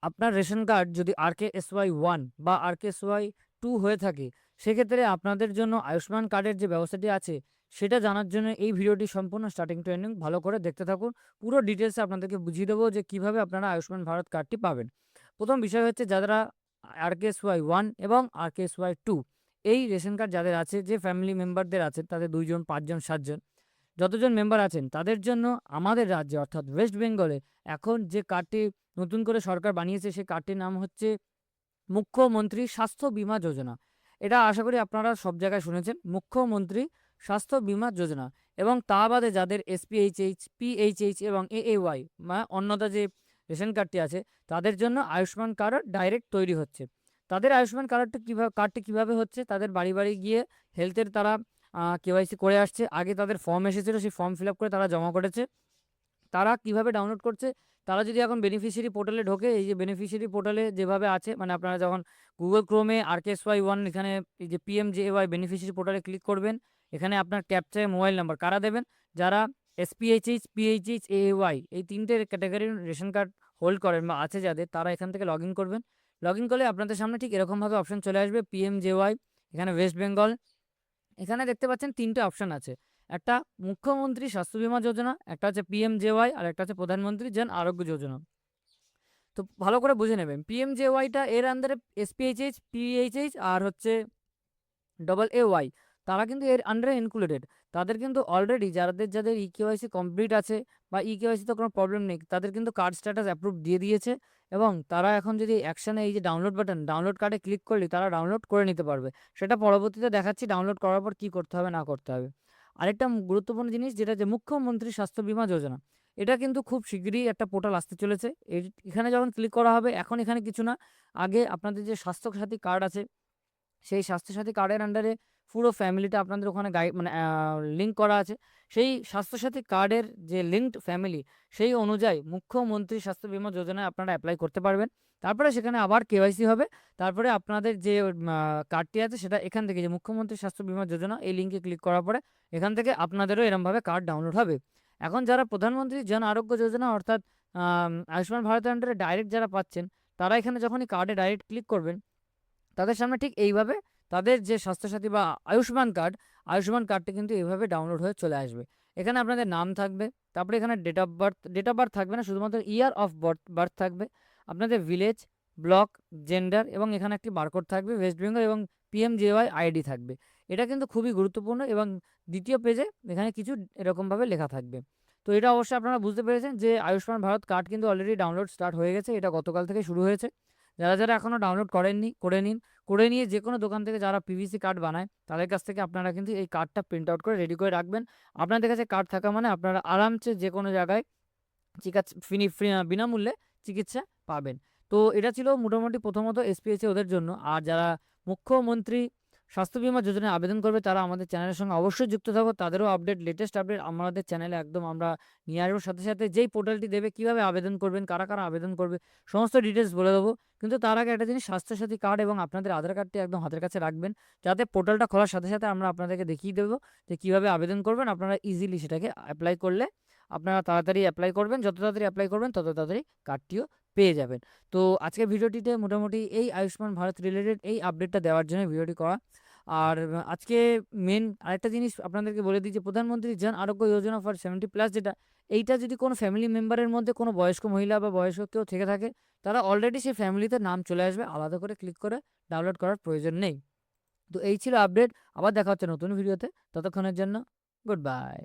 আপনার ration card যদি RKSY 1 বা RKSY 2 হয়ে থাকে, সেক্ষেত্রে আপনাদের জন্য আয়ুষ্মান কার্ডের যে ব্যবস্থাটি আছে সেটা জানার জন্য এই ভিডিওটি সম্পূর্ণ স্টার্টিং টু এন্ডিং ভালো করে দেখতে থাকুন। পুরো ডিটেলসে আপনাদেরকে বুঝিয়ে দেবো যে কিভাবে আপনারা আয়ুষ্মান ভারত কার্ডটি পাবেন। প্রথম বিষয় হচ্ছে, যারা RKSY 1 এবং RKSY 2 এই রেশন কার্ড যাদের আছে, যে ফ্যামিলি মেম্বারদের আছে তাদের 2 জন, 5 জন, 7 জন, যতজন মেম্বার আছেন তাদের জন্য আমাদের রাজ্যে অর্থাৎ ওয়েস্ট বেঙ্গলে এখন যে কার্ডটি নতুন করে সরকার বানিয়েছে, সেই কার্ডটির নাম হচ্ছে মুখ্যমন্ত্রী স্বাস্থ্য বীমা যোজনা। এটা আশা করি আপনারা সব জায়গায় শুনেছেন, মুখ্যমন্ত্রী স্বাস্থ্য বীমা যোজনা। এবং তা বাদে যাদের SPHH, PHH এবং AAY বা অন্যতা যে রেশন কার্ডটি আছে, তাদের জন্য আয়ুষ্মান কার্ড ডাইরেক্ট তৈরি হচ্ছে। তাদের আয়ুষ্মান কার্ডটি কীভাবে হচ্ছে, তাদের বাড়ি বাড়ি গিয়ে হেলথের তারা KYC করে আসছে। আগে তাদের ফর্ম এসেছিল, সেই ফর্ম ফিল আপ করে তারা জমা করেছে। তারা কিভাবে ডাউনলোড করছে, তারা যদি এখন বেনিফিশিয়ারি পোর্টালে ঢোকে, এই যে বেনিফিশিয়ারি পোর্টালে যেভাবে আছে, মানে আপনারা যখন গুগল ক্রোমে RKSY 1 এখানে এই যে PMJAY বেনিফিশিয়ারি পোর্টালে ক্লিক করবেন, এখানে আপনার ক্যাপচা মোবাইল নাম্বার কারা দেবেন, যারা SPHH, PHH, AAY এই 3টে ক্যাটাগরির রেশন কার্ড হোল্ড করেন বা আছে যাদের, তারা এখান থেকে লগ ইন করবেন। লগ ইন করলে আপনাদের সামনে ঠিক এরকমভাবে অপশন চলে আসবে, PMJAY, এখানে ওয়েস্ট বেঙ্গল। এখানে দেখতে পাচ্ছেন 3টে অপশন আছে, একটা মুখ্যমন্ত্রী স্বাস্থ্য বীমা যোজনা, একটা হচ্ছে PMJAY, আর একটা হচ্ছে প্রধানমন্ত্রী জন আরোগ্য যোজনা। তো ভালো করে বুঝে নেবেন, PMJAYটা এর আন্ডারে SPHH, PHH আর হচ্ছে AAY, তারা কিন্তু এর আন্ডারে ইনক্লুডেড। তাদের কিন্তু অলরেডি যাদের EKYC কমপ্লিট আছে বা EKYC তো কোনো প্রবলেম নেই, তাদের কিন্তু কার্ড স্ট্যাটাস অ্যাপ্রুভ দিয়ে দিয়েছে। এবং তারা এখন যদি অ্যাকশানে এই যে ডাউনলোড বাটন, ডাউনলোড কার্ডে ক্লিক করলে তারা ডাউনলোড করে নিতে পারবে। সেটা পরবর্তীতে দেখাচ্ছি ডাউনলোড করার পর কী করতে হবে না করতে হবে। আরেকটা গুরুত্বপূর্ণ জিনিস, যেটা যে মুখ্যমন্ত্রী স্বাস্থ্য বীমা যোজনা, এটা কিন্তু খুব শিগগিরই একটা পোর্টাল আসতে চলেছে। এখানে যখন ক্লিক করা হবে, এখন এখানে কিছু না, আগে আপনাদের যে স্বাস্থ্যসাথী কার্ড আছে, সেই স্বাস্থ্যসাথী কার্ডের আন্ডারে পুরো ফ্যামিলিটা আপনাদের ওখানে মানে লিঙ্ক করা আছে। সেই স্বাস্থ্যসাথী কার্ডের যে লিঙ্কড ফ্যামিলি, সেই অনুযায়ী মুখ্যমন্ত্রী স্বাস্থ্য বীমা যোজনায় আপনারা অ্যাপ্লাই করতে পারবেন। তারপরে সেখানে আবার KYC হবে। তারপরে আপনাদের যে কার্ডটি আছে, সেটা এখান থেকে যে মুখ্যমন্ত্রী স্বাস্থ্য বীমা যোজনা, এই লিঙ্কে ক্লিক করার পরে এখান থেকে আপনাদেরও এরমভাবে কার্ড ডাউনলোড হবে। এখন যারা প্রধানমন্ত্রী জন আরোগ্য যোজনা অর্থাৎ আয়ুষ্মান ভারতের আন্ডারে ডাইরেক্ট যারা পাচ্ছেন, তারা এখানে যখনই কার্ডে ডাইরেক্ট ক্লিক করবেন, তাদের সামনে ঠিক এইভাবে তাদের যে স্বাস্থ্যসাথী বা আয়ুষ্মান কার্ডটি কিন্তু এইভাবে ডাউনলোড হয়ে চলে আসবে। এখানে আপনাদের নাম থাকবে, তারপরে এখানে ডেট অফ বার্থ থাকবে না, শুধুমাত্র ইয়ার অফ বার্থ থাকবে, আপনাদের ভিলেজ, ব্লক, জেন্ডার, এবং এখানে একটি বারকোড থাকবে ওয়েস্ট বেঙ্গল, এবং PMJAY আইডি থাকবে। এটা কিন্তু খুবই গুরুত্বপূর্ণ। এবং দ্বিতীয় পেজে এখানে কিছু এরকমভাবে লেখা থাকবে। তো এটা অবশ্যই আপনারা বুঝতে পেরেছেন যে আয়ুষ্মান ভারত কার্ড কিন্তু অলরেডি ডাউনলোড স্টার্ট হয়ে গেছে। এটা গতকাল থেকে শুরু হয়েছে। যারা এখনও ডাউনলোড করেননি, করে নিন। করে নিয়ে যে কোনো দোকান থেকে যারা PVC কার্ড বানায়, তাদের কাছ থেকে আপনারা কিন্তু এই কার্ডটা প্রিন্ট আউট করে রেডি করে রাখবেন। আপনাদের কাছে কার্ড থাকা মানে আপনারা আরামসে যে কোনো জায়গায় বিনামূল্যে চিকিৎসা পাবেন। তো এটা ছিল মোটামুটি প্রথমত SPHC ওদের জন্য। আর যারা মুখ্যমন্ত্রী স্বাস্থ্য বীমা যোজনায় আবেদন করবে, তারা আমাদের চ্যানেলের সঙ্গে অবশ্যই যুক্ত থাকো। তাদেরও লেটেস্ট আপডেট আমাদের চ্যানেলে একদম আমরা নিয়ে আসবো। সাথে সাথে যেই পোর্টালটি দেবে, কীভাবে আবেদন করবেন, কারা কারা আবেদন করবে, সমস্ত ডিটেলস বলে দেবো। কিন্তু তার আগে একটা জিনিস, স্বাস্থ্যসাথী কার্ড এবং আপনাদের আধার কার্ডটি একদম হাতের কাছে রাখবেন, যাতে পোর্টালটা খোলার সাথে সাথে আমরা আপনাদেরকে দেখিয়ে দেবো যে কীভাবে আবেদন করবেন। আপনারা ইজিলি সেটাকে অ্যাপ্লাই করলে আপনারা তাড়াতাড়ি অ্যাপ্লাই করবেন। যত তাড়াতাড়ি অ্যাপ্লাই করবেন, তত তাড়াতাড়ি কার্ডটিও পেয়ে যাবেন। তো আজকের ভিডিওটিতে মোটামুটি এই আয়ুষ্মান ভারত রিলেটেড এই আপডেটটা দেওয়ার জন্য ভিডিওটি করা। আর আজকে মেন আরেকটা জিনিস আপনাদেরকে বলে দিই, যে প্রধানমন্ত্রী জন আরোগ্য যোজনা ফর 70+, যেটা, এইটা যদি কোনো ফ্যামিলি মেম্বারের মধ্যে কোনো বয়স্ক মহিলা বা বয়স্ক কেউ থেকে থাকে, তারা অলরেডি সেই ফ্যামিলিতে নাম চলে আসবে, আলাদা করে ক্লিক করে ডাউনলোড করার প্রয়োজন নেই। তো এই ছিল আপডেট। আবার দেখা হচ্ছে নতুন ভিডিওতে। ততক্ষণের জন্য গুড বাই।